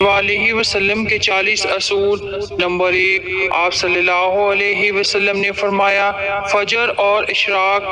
وآلہ وسلم کے 40 اصول۔ نمبر 1، آپ صلی اللہ علیہ وسلم نے فرمایا فجر اور اشراق،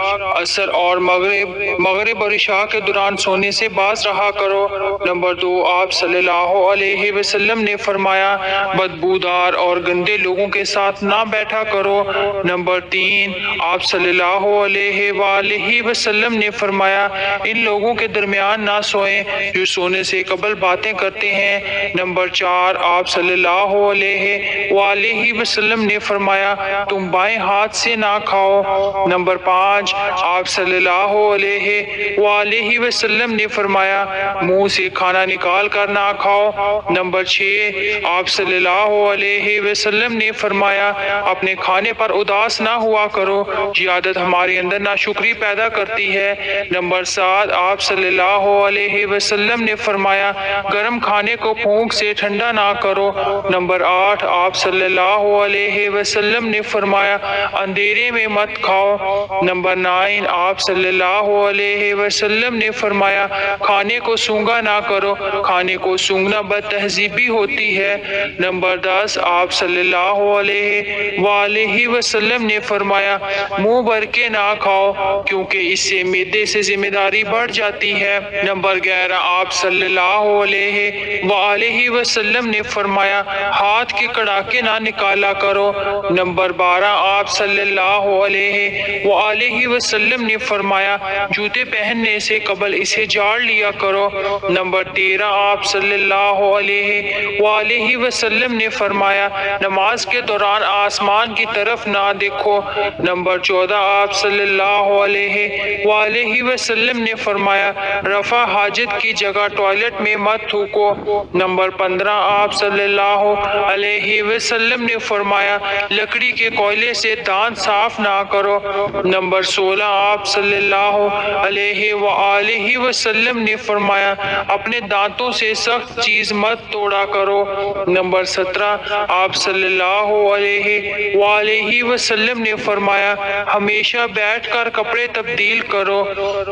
عصر اور مغرب اور عشاء کے دوران سونے سے باز رہا کرو۔ نمبر 2، آپ صلی اللہ علیہ وسلم نے فرمایا بدبودار اور گندے لوگوں کے ساتھ نہ بیٹھا کرو۔ نمبر 3، آپ صلی اللہ علیہ وآلہ وسلم نے فرمایا ان لوگوں کے درمیان نہ سوئیں جو سونے سے قبل باتیں کرتے ہیں۔ نمبر 4، آپ صلی اللہ علیہ وآلہ وسلم نے فرمایا تم بائیں ہاتھ سے نہ کھاؤ۔ نمبر 5، آپ صلی اللہ علیہ وآلہ وسلم نے فرمایا منہ سے کھانا نکال کر نہ کھاؤ۔ نمبر 6، آپ صلی اللہ علیہ وسلم نے فرمایا اپنے کھانے پر اداس نہ ہوا کرو، یہ عادت ہمارے اندر ناشکری پیدا کرتی ہے۔ نمبر 7، آپ صلی اللہ علیہ وسلم نے فرمایا گرم کھانے کو پھونک سے ٹھنڈا نہ کرو۔ نمبر 8، آپ صلی اللہ علیہ وسلم نے فرمایا اندھیرے میں مت کھاؤ۔ نمبر 9، آپ صلی اللہ علیہ وسلم نے فرمایا کھانے کو سونگا نہ کرو، کھانے کو سونگنا بد تہذیبی ہوتی ہے۔ نمبر 10، آپ صلی اللہ علیہ وآلہ وسلم نے فرمایا منہ بھر کے نہ کھاؤ کیونکہ اس سے معدے سے ذمہ داری بڑھ جاتی ہے۔ نمبر 11، آپ صلی اللہ علیہ وآلہ وسلم نے فرمایا ہاتھ کے کڑاکے نہ نکالا کرو۔ نمبر 12، آپ صلی اللہ علیہ وآلہ وسلم نے فرمایا جوتے پہننے سے قبل اسے جاڑ لیا کرو۔ نمبر 13، آپ صلی اللہ علیہ وآلہ وسلم نے فرمایا نماز کے دوران آسمان کی طرف نہ دیکھو۔ نمبر 14، آپ صلی اللہ علیہ وآلہ وسلم نے فرمایا رفع حاجت کی جگہ ٹوائلٹ میں مت تھوکو۔ نمبر 15، آپ صلی اللہ علیہ وسلم نے فرمایا لکڑی کے کوئلے سے دانت صاف نہ کرو۔ نمبر 16، آپ صلی اللہ علیہ وآلہ وسلم نے فرمایا اپنے دانتوں سے سخت چیز مت توڑا کرو۔ نمبر 17، آپ صلی اللہ علیہ وآلہ وسلم نے فرمایا ہمیشہ بیٹھ کر کپڑے تبدیل کرو۔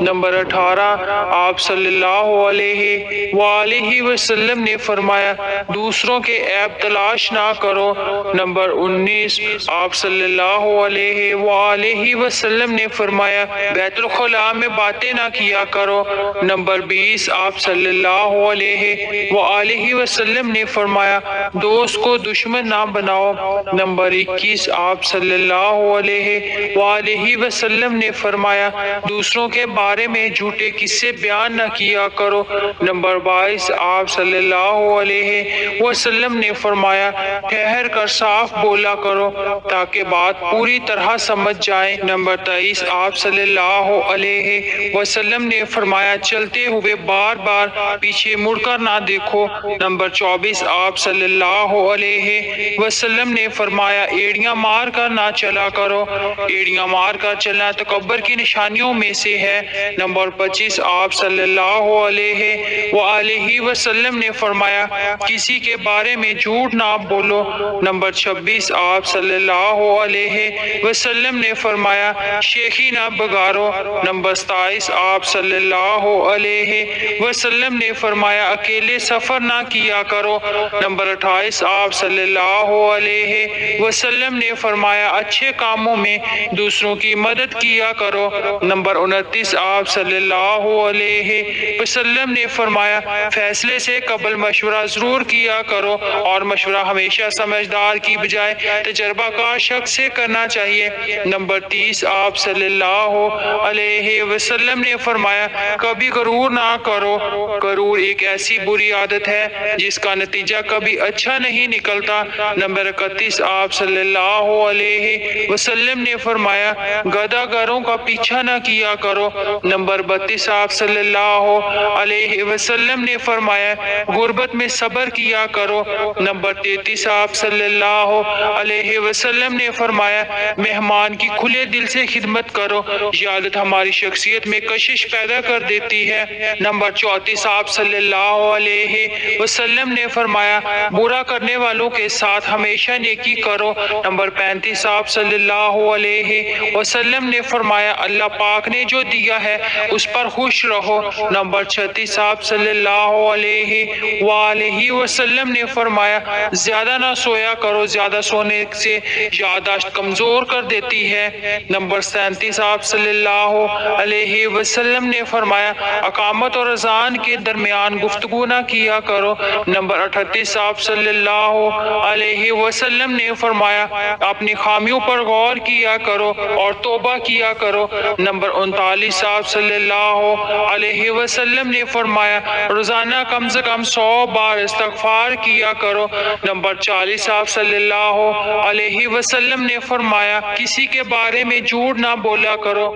نمبر 18، آپ صلی اللہ علیہ وآلہ وسلم نے فرمایا دوسروں کے عیب تلاش نہ کرو۔ نمبر 19، آپ صلی اللہ علیہ وآلہ وسلم نے فرمایا بیت الخلاء میں باتیں نہ کیا کرو۔ نمبر 20، آپ صلی اللہ علیہ وآلہ وسلم نے فرمایا دوست کو دشمن نہ بناؤ۔ نمبر 21، آپ صلی اللہ علیہ وآلہ وسلم نے فرمایا دوسروں کے بارے میں جھوٹے قصے بیان نہ کیا کرو۔ نمبر 22، آپ صلی اللہ علیہ وسلم نے فرمایا ٹھہر کر صاف بولا کرو تاکہ بات پوری طرح سمجھ جائے۔ نمبر 23، آپ صلی اللہ علیہ وسلم نے فرمایا چلتے ہوئے بار بار پیچھے مڑ کر نہ دیکھو۔ نمبر 24، آپ صلی اللہ علیہ وسلم نے فرمایا ایڑیاں مار کر نہ چلا کرو، ایڑیاں مار کر چلنا تکبر کی نشانیوں میں سے ہے۔ نمبر 25، آپ صلی اللہ علیہ وآلہ وسلم نے فرمایا کسی کے بارے میں جھوٹ نہ بولو۔ نمبر 26، آپ صلی اللہ علیہ وسلم نے فرمایا شیخی نہ بگاڑو۔ نمبر 27، آپ صلی اللہ علیہ وسلم نے فرمایا اکیلے سفر نہ کیا کرو۔ نمبر 28، آپ صلی اللہ علیہ وسلم نے فرمایا اچھے کاموں میں دوسروں کی مدد کیا کرو۔ نمبر 29، آپ صلی اللہ علیہ وسلم نے فرمایا فیصلے سے قبل مشورہ ضرور کیا کرو اور مشورہ ہمیشہ سمجھدار کی بجائے تجربہ کار شخص سے کرنا چاہیے۔ نمبر 30، آپ صلی اللہ علیہ وسلم نے فرمایا کبھی غرور نہ کرو، غرور ایک ایسی بری عادت ہے جس کا نتیجہ کبھی اچھا نہیں نکلتا۔ نمبر 31، آپ صلی اللہ علیہ وسلم نے فرمایا گدھا گروں کا پیچھا نہ کیا کرو۔ نمبر 32، آپ صلی اللہ علیہ وسلم نے فرمایا غربت میں صبر کیا کرو۔ نمبر 33، آپ صلی اللہ علیہ وسلم نے فرمایا مہمان کی کھلے دل سے خدمت کرو، یہ عادت ہماری شخصیت میں کشش پیدا کر دیتی ہے۔ نمبر 34، آپ صلی اللہ علیہ وسلم نے فرمایا برا کرنے والوں کے ساتھ ہمیشہ نیکی کرو۔ نمبر 35، آپ صلی اللہ علیہ وسلم نے فرمایا اللہ پاک نے جو دیا ہے اس پر خوش رہو۔ نمبر 36، آپ صلی اللہ علیہ علیہ وسلم نے فرمایا زیادہ نہ سویا کرو، زیادہ سونے سے یادداشت کمزور کر دیتی ہے۔ نمبر 37 آپ صلی اللہ علیہ وسلم نے فرمایا اقامت اور اذان کے درمیان گفتگو نہ کیا کرو۔ نمبر 38 آپ صلی اللہ علیہ وسلم نے فرمایا اپنی خامیوں پر غور کیا کرو اور توبہ کیا کرو۔ نمبر 39 آپ صلی اللہ علیہ وسلم نے فرمایا روزانہ کم سے کم 100 بار استغفار کیا کرو۔ نمبر 40 آپ صلی اللہ علیہ وسلم نے فرمایا کسی کے بارے میں جھوٹ نہ بولا کرو۔